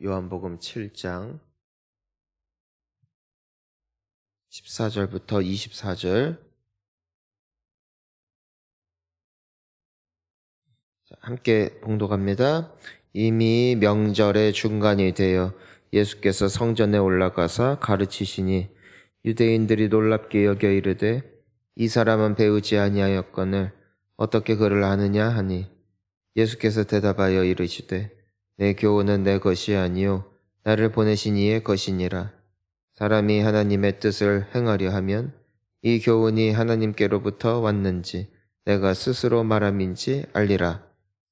요한복음 7장 14절부터 24절 함께 봉독합니다. 이미 명절의 중간이 되어 예수께서 성전에 올라가사 가르치시니 유대인들이 놀랍게 여겨 이르되 이 사람은 배우지 아니하였거늘 어떻게 그를 아느냐 하니 예수께서 대답하여 이르시되 내 교훈은 내 것이 아니요 나를 보내신 이의 것이니라. 사람이 하나님의 뜻을 행하려 하면 이 교훈이 하나님께로부터 왔는지 내가 스스로 말함인지 알리라.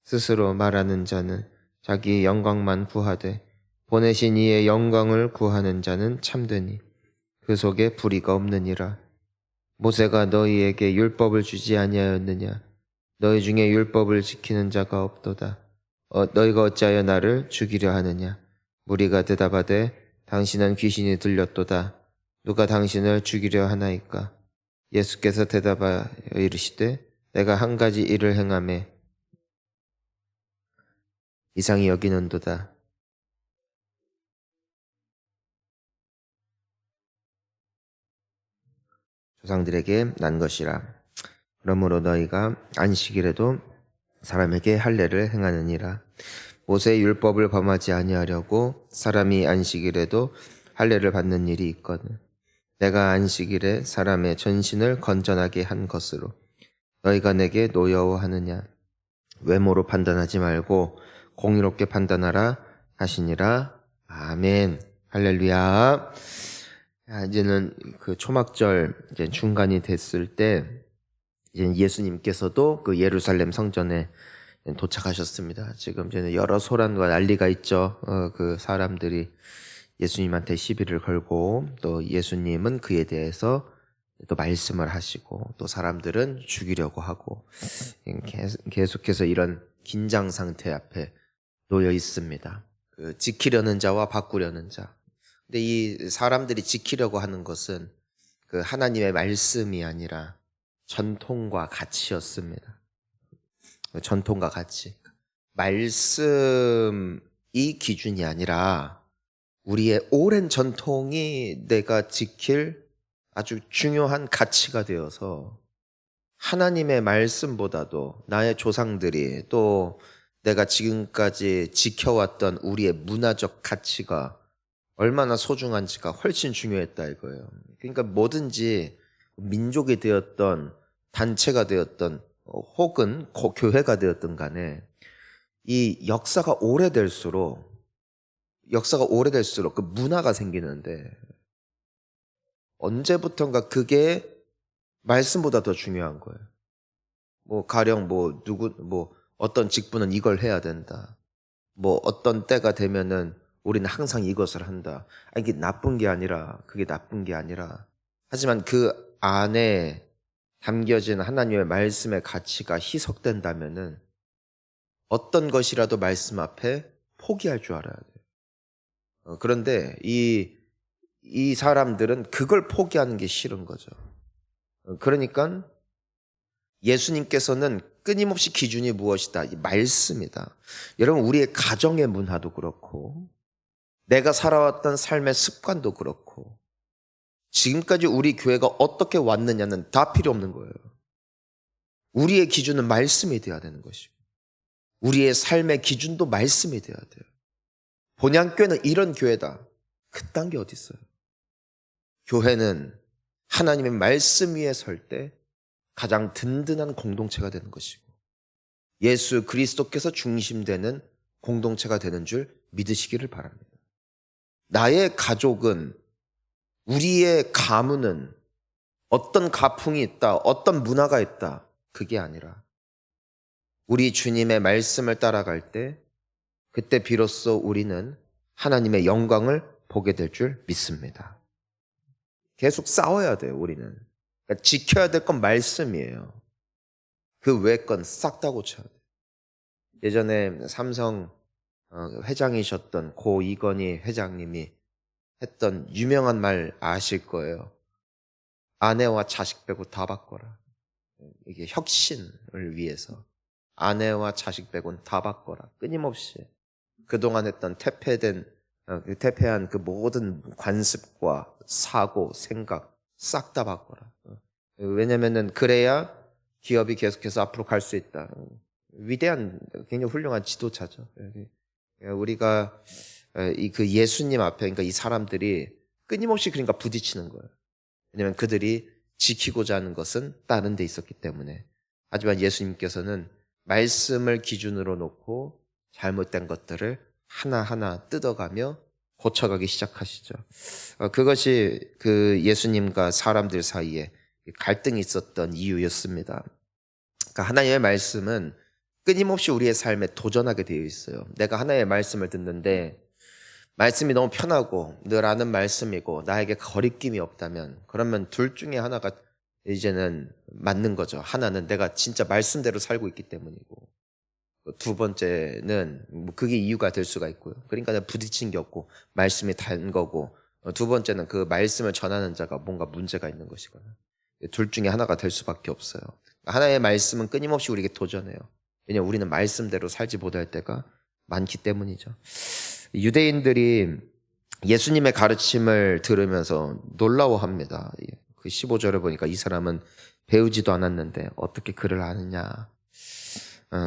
스스로 말하는 자는 자기 영광만 구하되 보내신 이의 영광을 구하는 자는 참되니 그 속에 불의가 없느니라. 모세가 너희에게 율법을 주지 아니하였느냐? 너희 중에 율법을 지키는 자가 없도다. 너희가 어찌하여 나를 죽이려 하느냐? 무리가 대답하되 당신은 귀신이 들렸도다. 누가 당신을 죽이려 하나이까? 예수께서 대답하여 이르시되 내가 한 가지 일을 행하매 이상히 여기는도다. 조상들에게 난 것이라. 그러므로 너희가 안식일에도 사람에게 할례를 행하느니라. 모세의 율법을 범하지 아니하려고 사람이 안식일에도 할례를 받는 일이 있거든. 내가 안식일에 사람의 전신을 건전하게 한 것으로 너희가 내게 노여워하느냐? 외모로 판단하지 말고 공의롭게 판단하라 하시니라. 아멘. 할렐루야. 이제는 그 초막절 이제 중간이 됐을 때 이제 예수님께서도 그 예루살렘 성전에 도착하셨습니다. 지금 이제 여러 소란과 난리가 있죠. 그 사람들이 예수님한테 시비를 걸고 또 예수님은 그에 대해서 또 말씀을 하시고 또 사람들은 죽이려고 하고 계속해서 이런 긴장 상태 앞에 놓여 있습니다. 그 지키려는 자와 바꾸려는 자. 근데 이 사람들이 지키려고 하는 것은 그 하나님의 말씀이 아니라 전통과 가치였습니다. 전통과 가치. 말씀이 기준이 아니라 우리의 오랜 전통이 내가 지킬 아주 중요한 가치가 되어서 하나님의 말씀보다도 나의 조상들이 또 내가 지금까지 지켜왔던 우리의 문화적 가치가 얼마나 소중한지가 훨씬 중요했다 이거예요. 그러니까 뭐든지 민족이 되었던 단체가 되었던 혹은 교회가 되었던 간에 이 역사가 오래될수록 그 문화가 생기는데 언제부턴가 그게 말씀보다 더 중요한 거예요. 가령 어떤 직분은 이걸 해야 된다. 어떤 때가 되면은 우리는 항상 이것을 한다. 그게 나쁜 게 아니라 하지만 그 안에 담겨진 하나님의 말씀의 가치가 희석된다면은 어떤 것이라도 말씀 앞에 포기할 줄 알아야 돼요. 그런데 이 사람들은 그걸 포기하는 게 싫은 거죠. 그러니까 예수님께서는 끊임없이 기준이 무엇이다? 이 말씀이다. 여러분 우리의 가정의 문화도 그렇고 내가 살아왔던 삶의 습관도 그렇고 지금까지 우리 교회가 어떻게 왔느냐는 다 필요 없는 거예요. 우리의 기준은 말씀이 돼야 되는 것이고 우리의 삶의 기준도 말씀이 돼야 돼요. 본향교회는 이런 교회다. 그딴 게 어디 있어요. 교회는 하나님의 말씀 위에 설 때 가장 든든한 공동체가 되는 것이고 예수 그리스도께서 중심되는 공동체가 되는 줄 믿으시기를 바랍니다. 나의 가족은 우리의 가문은 어떤 가풍이 있다, 어떤 문화가 있다 그게 아니라 우리 주님의 말씀을 따라갈 때 그때 비로소 우리는 하나님의 영광을 보게 될 줄 믿습니다. 계속 싸워야 돼요 우리는. 그러니까 지켜야 될 건 말씀이에요. 그 외의 건 싹 다 고쳐야 돼요. 예전에 삼성 회장이셨던 고 이건희 회장님이 했던 유명한 말 아실 거예요. 아내와 자식 빼고 다 바꿔라. 이게 혁신을 위해서 아내와 자식 빼고는 다 바꿔라. 끊임없이 그동안 했던 퇴폐된 그 퇴폐한 그 모든 관습과 사고, 생각 싹 다 바꿔라. 왜냐면은 그래야 기업이 계속해서 앞으로 갈 수 있다. 위대한 굉장히 훌륭한 지도자죠. 우리가 그 예수님 앞에 그러니까 이 사람들이 끊임없이 그러니까 부딪히는 거예요. 왜냐하면 그들이 지키고자 하는 것은 다른 데 있었기 때문에. 하지만 예수님께서는 말씀을 기준으로 놓고 잘못된 것들을 하나하나 뜯어가며 고쳐가기 시작하시죠. 그것이 그 예수님과 사람들 사이에 갈등이 있었던 이유였습니다. 그러니까 하나님의 말씀은 끊임없이 우리의 삶에 도전하게 되어 있어요. 내가 하나님의 말씀을 듣는데 말씀이 너무 편하고 늘 아는 말씀이고 나에게 거리낌이 없다면 그러면 둘 중에 하나가 이제는 맞는 거죠. 하나는 내가 진짜 말씀대로 살고 있기 때문이고 두 번째는 뭐 그게 이유가 될 수가 있고요. 그러니까 내가 부딪힌 게 없고 말씀이 단 거고 두 번째는 그 말씀을 전하는 자가 뭔가 문제가 있는 것이거나 둘 중에 하나가 될 수밖에 없어요. 하나의 말씀은 끊임없이 우리에게 도전해요. 왜냐하면 우리는 말씀대로 살지 못할 때가 많기 때문이죠. 유대인들이 예수님의 가르침을 들으면서 놀라워합니다. 그 15절에 보니까 이 사람은 배우지도 않았는데 어떻게 글을 아느냐.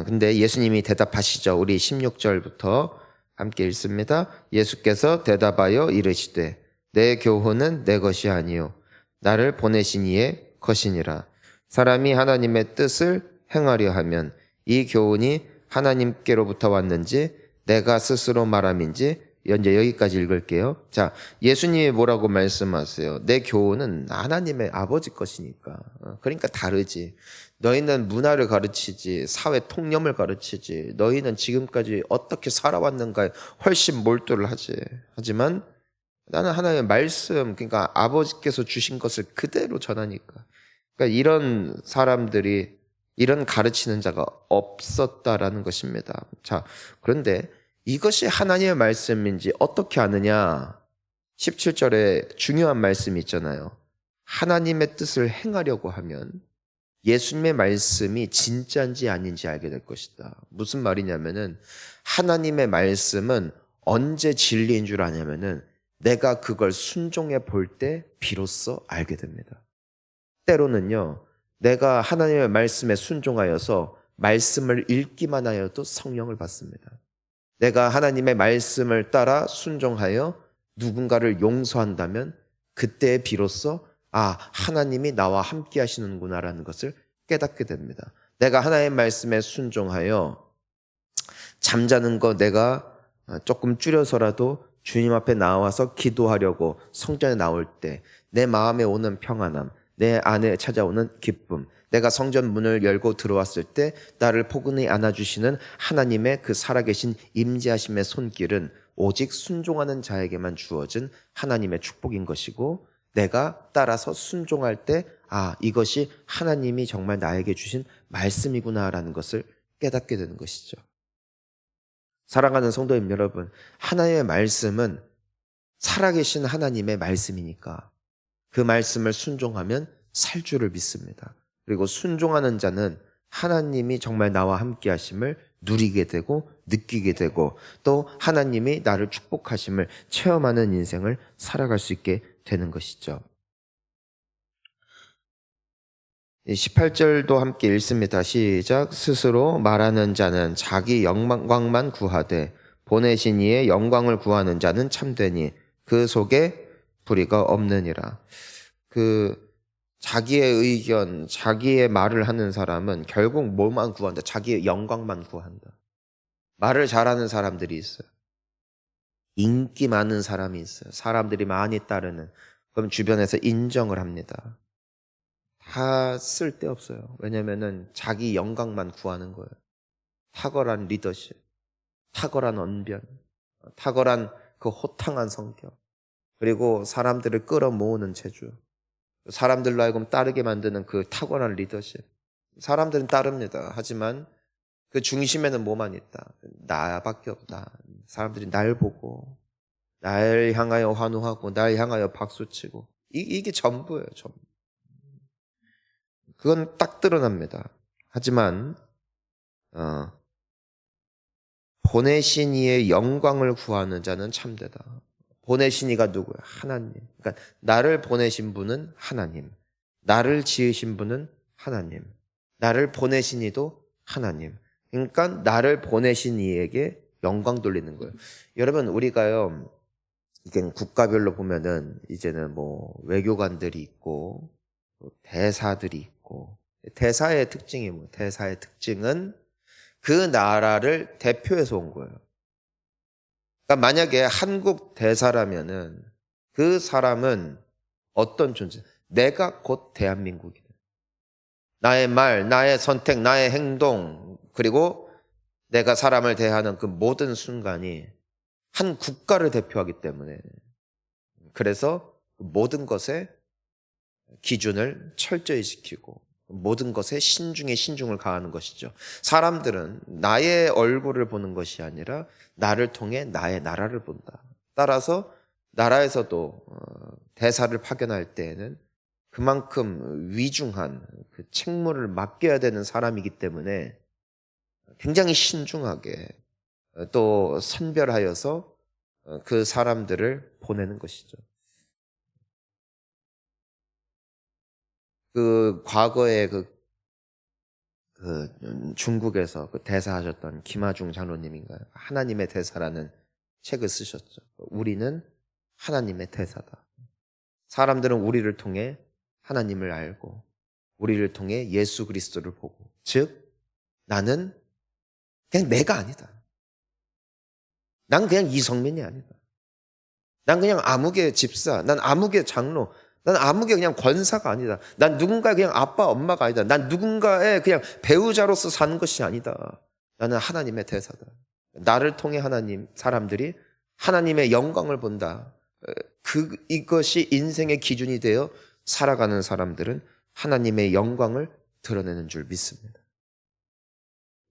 근데 예수님이 대답하시죠. 우리 16절부터 함께 읽습니다. 예수께서 대답하여 이르시되 내 교훈은 내 것이 아니요 나를 보내신 이의 것이니라. 사람이 하나님의 뜻을 행하려 하면 이 교훈이 하나님께로부터 왔는지 내가 스스로 말함인지 이제 여기까지 읽을게요. 자, 예수님이 뭐라고 말씀하세요? 내 교훈은 하나님의 아버지 것이니까. 그러니까 다르지. 너희는 문화를 가르치지, 사회 통념을 가르치지, 너희는 지금까지 어떻게 살아왔는가에 훨씬 몰두를 하지. 하지만 나는 하나님의 말씀, 그러니까 아버지께서 주신 것을 그대로 전하니까. 그러니까 이런 사람들이, 이런 가르치는 자가 없었다라는 것입니다. 자, 그런데 이것이 하나님의 말씀인지 어떻게 아느냐? 17절에 중요한 말씀이 있잖아요. 하나님의 뜻을 행하려고 하면 예수님의 말씀이 진짜인지 아닌지 알게 될 것이다. 무슨 말이냐면은 하나님의 말씀은 언제 진리인 줄 아냐면은 내가 그걸 순종해 볼 때 비로소 알게 됩니다. 때로는요, 내가 하나님의 말씀에 순종하여서 말씀을 읽기만 하여도 성령을 받습니다. 내가 하나님의 말씀을 따라 순종하여 누군가를 용서한다면 그때 비로소 하나님이 나와 함께 하시는구나라는 것을 깨닫게 됩니다. 내가 하나님의 말씀에 순종하여 잠자는 거 내가 조금 줄여서라도 주님 앞에 나와서 기도하려고 성전에 나올 때 내 마음에 오는 평안함, 내 안에 찾아오는 기쁨, 내가 성전 문을 열고 들어왔을 때 나를 포근히 안아주시는 하나님의 그 살아계신 임재하심의 손길은 오직 순종하는 자에게만 주어진 하나님의 축복인 것이고 내가 따라서 순종할 때 이것이 하나님이 정말 나에게 주신 말씀이구나라는 것을 깨닫게 되는 것이죠. 사랑하는 성도님 여러분, 하나님의 말씀은 살아계신 하나님의 말씀이니까 그 말씀을 순종하면 살 줄을 믿습니다. 그리고 순종하는 자는 하나님이 정말 나와 함께 하심을 누리게 되고 느끼게 되고 또 하나님이 나를 축복하심을 체험하는 인생을 살아갈 수 있게 되는 것이죠. 18절도 함께 읽습니다. 시작. 스스로 말하는 자는 자기 영광만 구하되 보내신 이의 영광을 구하는 자는 참되니 그 속에 불의가 없느니라. 자기의 의견, 자기의 말을 하는 사람은 결국 뭐만 구한다? 자기의 영광만 구한다. 말을 잘하는 사람들이 있어요. 인기 많은 사람이 있어요. 사람들이 많이 따르는. 그럼 주변에서 인정을 합니다. 다 쓸데없어요. 왜냐면은 자기 영광만 구하는 거예요. 탁월한 리더십, 탁월한 언변, 탁월한 그 호탕한 성격, 그리고 사람들을 끌어모으는 재주, 사람들로 하여금 따르게 만드는 그 탁월한 리더십. 사람들은 따릅니다. 하지만 그 중심에는 뭐만 있다? 나밖에 없다. 사람들이 날 보고 날 향하여 환호하고 날 향하여 박수치고 이게 전부예요. 전부. 그건 딱 드러납니다. 하지만 보내신 이의 영광을 구하는 자는 참되다. 보내신 이가 누구야? 하나님. 그러니까 나를 보내신 분은 하나님. 나를 지으신 분은 하나님. 나를 보내신 이도 하나님. 그러니까 나를 보내신 이에게 영광 돌리는 거예요. 여러분, 우리가요, 이게 국가별로 보면은 이제는 뭐 외교관들이 있고 대사들이 있고, 대사의 특징이 뭐, 대사의 특징은 그 나라를 대표해서 온 거예요. 그러니까 만약에 한국 대사라면은 그 사람은 어떤 존재? 내가 곧 대한민국이다. 나의 말, 나의 선택, 나의 행동, 그리고 내가 사람을 대하는 그 모든 순간이 한 국가를 대표하기 때문에, 그래서 모든 것에 기준을 철저히 지키고 모든 것에 신중에 신중을 가하는 것이죠. 사람들은 나의 얼굴을 보는 것이 아니라 나를 통해 나의 나라를 본다. 따라서 나라에서도 대사를 파견할 때에는 그만큼 위중한 그 책무를 맡겨야 되는 사람이기 때문에 굉장히 신중하게 또 선별하여서 그 사람들을 보내는 것이죠. 그 과거에 중국에서 그 대사하셨던 김하중 장로님인가요? 하나님의 대사라는 책을 쓰셨죠. 우리는 하나님의 대사다. 사람들은 우리를 통해 하나님을 알고 우리를 통해 예수 그리스도를 보고, 즉 나는 그냥 내가 아니다. 난 그냥 이성민이 아니다. 난 그냥 아무개 집사, 난 아무개 장로, 난 아무개 그냥 권사가 아니다. 난 누군가의 그냥 아빠, 엄마가 아니다. 난 누군가의 그냥 배우자로서 사는 것이 아니다. 나는 하나님의 대사다. 나를 통해 하나님, 사람들이 하나님의 영광을 본다. 이것이 인생의 기준이 되어 살아가는 사람들은 하나님의 영광을 드러내는 줄 믿습니다.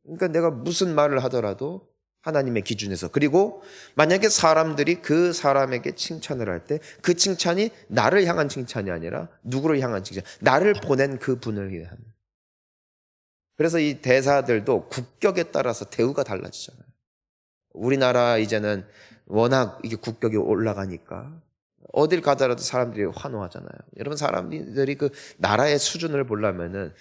그러니까 내가 무슨 말을 하더라도 하나님의 기준에서, 그리고 만약에 사람들이 그 사람에게 칭찬을 할 때 그 칭찬이 나를 향한 칭찬이 아니라 누구를 향한 칭찬, 나를 보낸 그 분을 위한. 그래서 이 대사들도 국격에 따라서 대우가 달라지잖아요. 우리나라 이제는 워낙 이게 국격이 올라가니까 어딜 가더라도 사람들이 환호하잖아요. 여러분, 사람들이 그 나라의 수준을 보려면은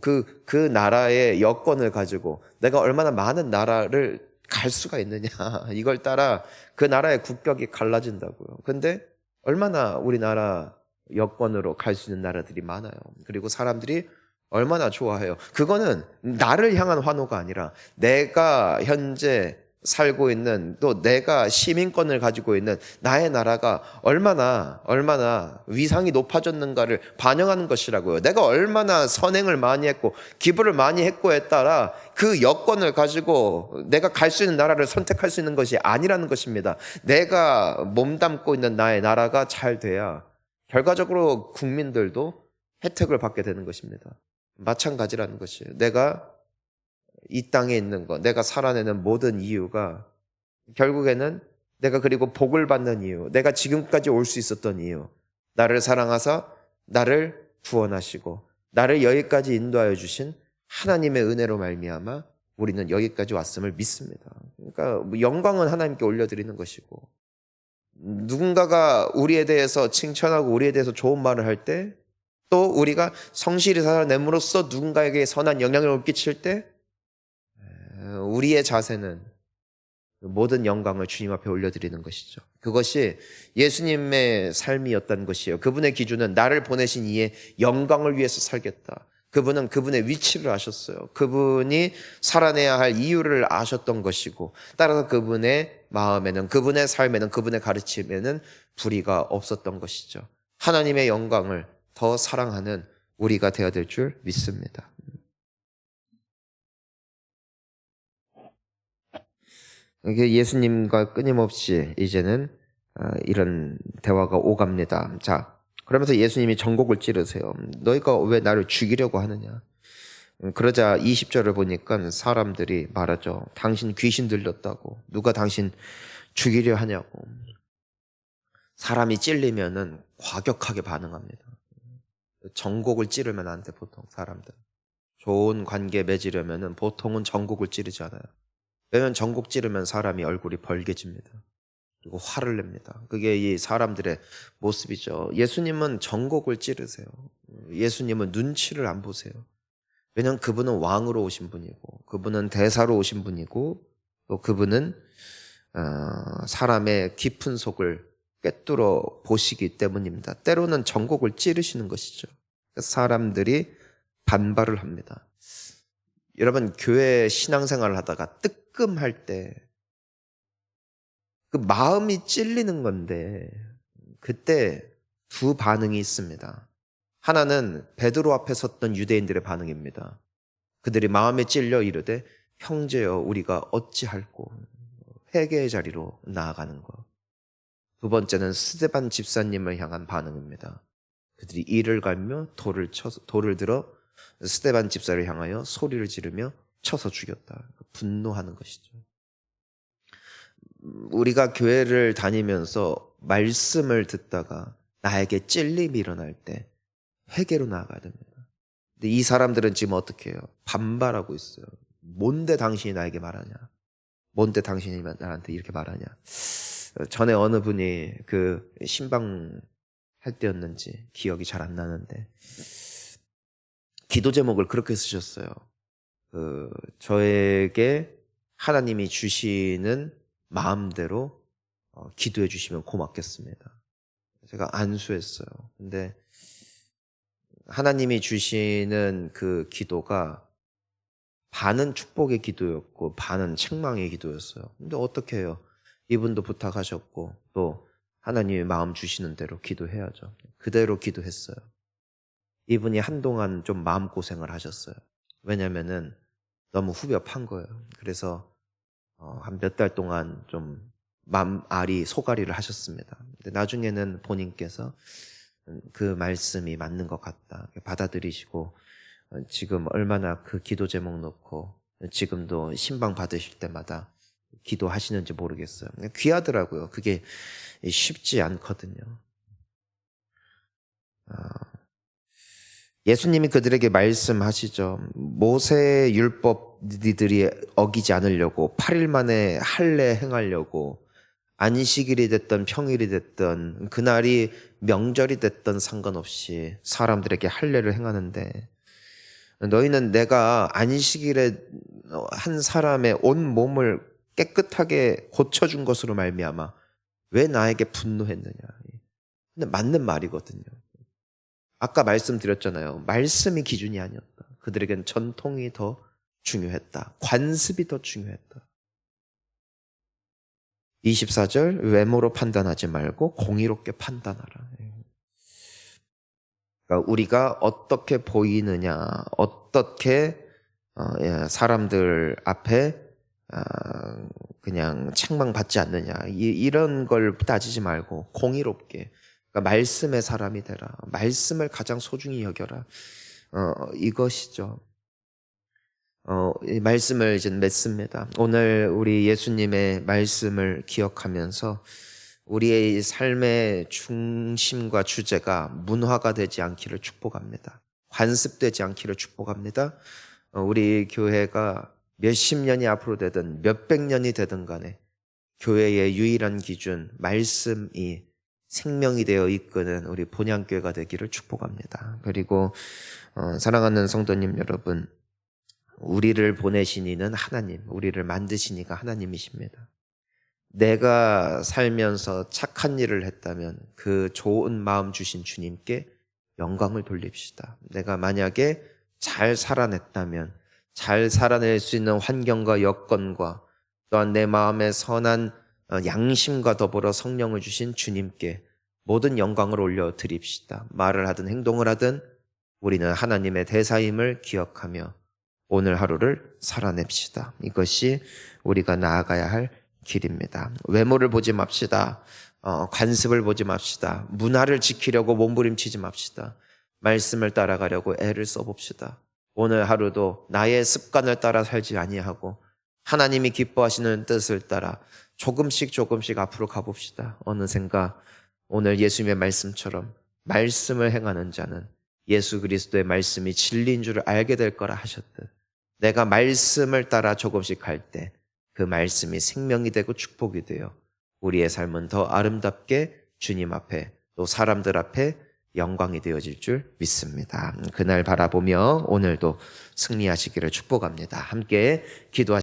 그 나라의 여건을 가지고 내가 얼마나 많은 나라를 갈 수가 있느냐, 이걸 따라 그 나라의 국격이 갈라진다고요. 근데 얼마나 우리나라 여건으로 갈 수 있는 나라들이 많아요. 그리고 사람들이 얼마나 좋아해요. 그거는 나를 향한 환호가 아니라 내가 현재 살고 있는, 또 내가 시민권을 가지고 있는 나의 나라가 얼마나 위상이 높아졌는가를 반영하는 것이라고요. 내가 얼마나 선행을 많이 했고 기부를 많이 했고에 따라 그 여건을 가지고 내가 갈 수 있는 나라를 선택할 수 있는 것이 아니라는 것입니다. 내가 몸담고 있는 나의 나라가 잘 돼야 결과적으로 국민들도 혜택을 받게 되는 것입니다. 마찬가지라는 것이에요. 내가 이 땅에 있는 것, 내가 살아내는 모든 이유가 결국에는 내가, 그리고 복을 받는 이유, 내가 지금까지 올 수 있었던 이유, 나를 사랑하사 나를 구원하시고 나를 여기까지 인도하여 주신 하나님의 은혜로 말미암아 우리는 여기까지 왔음을 믿습니다. 그러니까 영광은 하나님께 올려드리는 것이고, 누군가가 우리에 대해서 칭찬하고 우리에 대해서 좋은 말을 할 때, 또 우리가 성실히 살아냄으로써 누군가에게 선한 영향을 끼칠 때 우리의 자세는 모든 영광을 주님 앞에 올려드리는 것이죠. 그것이 예수님의 삶이었다는 것이에요. 그분의 기준은 나를 보내신 이의 영광을 위해서 살겠다. 그분은 그분의 위치를 아셨어요. 그분이 살아내야 할 이유를 아셨던 것이고, 따라서 그분의 마음에는, 그분의 삶에는, 그분의 가르침에는 불의가 없었던 것이죠. 하나님의 영광을 더 사랑하는 우리가 되어야 될 줄 믿습니다. 예수님과 끊임없이 이제는 이런 대화가 오갑니다. 자, 그러면서 예수님이 전곡을 찌르세요. 너희가 왜 나를 죽이려고 하느냐? 그러자 20절을 보니까 사람들이 말하죠. 당신 귀신 들렸다고. 누가 당신 죽이려 하냐고. 사람이 찔리면은 과격하게 반응합니다. 전곡을 찌르면 안 돼, 보통 사람들. 좋은 관계 맺으려면은 보통은 전곡을 찌르지 않아요. 왜냐하면 전곡 찌르면 사람이 얼굴이 벌개집니다. 그리고 화를 냅니다. 그게 이 사람들의 모습이죠. 예수님은 전곡을 찌르세요. 예수님은 눈치를 안 보세요. 왜냐하면 그분은 왕으로 오신 분이고, 그분은 대사로 오신 분이고, 또 그분은 사람의 깊은 속을 꿰뚫어 보시기 때문입니다. 때로는 전곡을 찌르시는 것이죠. 사람들이 반발을 합니다. 여러분, 교회 신앙생활을 하다가 뜨끔할 때 그 마음이 찔리는 건데, 그때 두 반응이 있습니다. 하나는 베드로 앞에 섰던 유대인들의 반응입니다. 그들이 마음에 찔려 이르되 형제여 우리가 어찌할꼬, 회개의 자리로 나아가는 것. 두 번째는 스데반 집사님을 향한 반응입니다. 그들이 이를 갈며 돌을 들어 스데반 집사를 향하여 소리를 지르며 쳐서 죽였다. 분노하는 것이죠. 우리가 교회를 다니면서 말씀을 듣다가 나에게 찔림이 일어날 때 회개로 나아가야 됩니다. 근데 이 사람들은 지금 어떻게 해요? 반발하고 있어요. 뭔데 당신이 나에게 말하냐? 뭔데 당신이 나한테 이렇게 말하냐? 전에 어느 분이 그 신방 할 때였는지 기억이 잘 안 나는데 기도 제목을 그렇게 쓰셨어요. 저에게 하나님이 주시는 마음대로 기도해 주시면 고맙겠습니다. 제가 안수했어요. 근데 하나님이 주시는 그 기도가 반은 축복의 기도였고 반은 책망의 기도였어요. 근데 어떻게 해요? 이분도 부탁하셨고 또 하나님이 마음 주시는 대로 기도해야죠. 그대로 기도했어요. 이분이 한동안 좀 마음고생을 하셨어요. 왜냐면은 너무 후벼판 거예요. 그래서 한 몇 달 동안 좀 소가리를 하셨습니다. 근데 나중에는 본인께서 그 말씀이 맞는 것 같다 받아들이시고 지금 얼마나 그 기도 제목 놓고 지금도 신방 받으실 때마다 기도하시는지 모르겠어요. 귀하더라고요. 그게 쉽지 않거든요. 예수님이 그들에게 말씀하시죠. 모세의 율법 니들이 어기지 않으려고 8일 만에 할례 행하려고 안식일이 됐던 평일이 됐던 그날이 명절이 됐던 상관없이 사람들에게 할례를 행하는데 너희는 내가 안식일에 한 사람의 온 몸을 깨끗하게 고쳐준 것으로 말미암아 왜 나에게 분노했느냐. 근데 맞는 말이거든요. 아까 말씀드렸잖아요. 말씀이 기준이 아니었다. 그들에겐 전통이 더 중요했다. 관습이 더 중요했다. 24절 외모로 판단하지 말고 공의롭게 판단하라. 그러니까 우리가 어떻게 보이느냐, 어떻게 사람들 앞에 그냥 책망받지 않느냐 이런 걸 따지지 말고 공의롭게 그러니까 말씀의 사람이 되라. 말씀을 가장 소중히 여겨라. 이것이죠. 이 말씀을 이제 맺습니다. 오늘 우리 예수님의 말씀을 기억하면서 우리의 삶의 중심과 주제가 문화가 되지 않기를 축복합니다. 관습되지 않기를 축복합니다. 우리 교회가 몇십 년이 앞으로 되든 몇백 년이 되든 간에 교회의 유일한 기준, 말씀이 생명이 되어 이끄는 우리 본향교회가 되기를 축복합니다. 그리고 사랑하는 성도님 여러분, 우리를 보내신 이는 하나님, 우리를 만드신 이가 하나님이십니다. 내가 살면서 착한 일을 했다면 그 좋은 마음 주신 주님께 영광을 돌립시다. 내가 만약에 잘 살아냈다면 잘 살아낼 수 있는 환경과 여건과 또한 내 마음에 선한 양심과 더불어 성령을 주신 주님께 모든 영광을 올려드립시다. 말을 하든 행동을 하든 우리는 하나님의 대사임을 기억하며 오늘 하루를 살아냅시다. 이것이 우리가 나아가야 할 길입니다. 외모를 보지 맙시다. 관습을 보지 맙시다. 문화를 지키려고 몸부림치지 맙시다. 말씀을 따라가려고 애를 써봅시다. 오늘 하루도 나의 습관을 따라 살지 아니하고 하나님이 기뻐하시는 뜻을 따라 조금씩 앞으로 가봅시다. 어느샌가 오늘 예수님의 말씀처럼 말씀을 행하는 자는 예수 그리스도의 말씀이 진리인 줄을 알게 될 거라 하셨듯 내가 말씀을 따라 조금씩 갈 때 그 말씀이 생명이 되고 축복이 되어 우리의 삶은 더 아름답게 주님 앞에 또 사람들 앞에 영광이 되어질 줄 믿습니다. 그날 바라보며 오늘도 승리하시기를 축복합니다. 함께 기도하시겠습니다.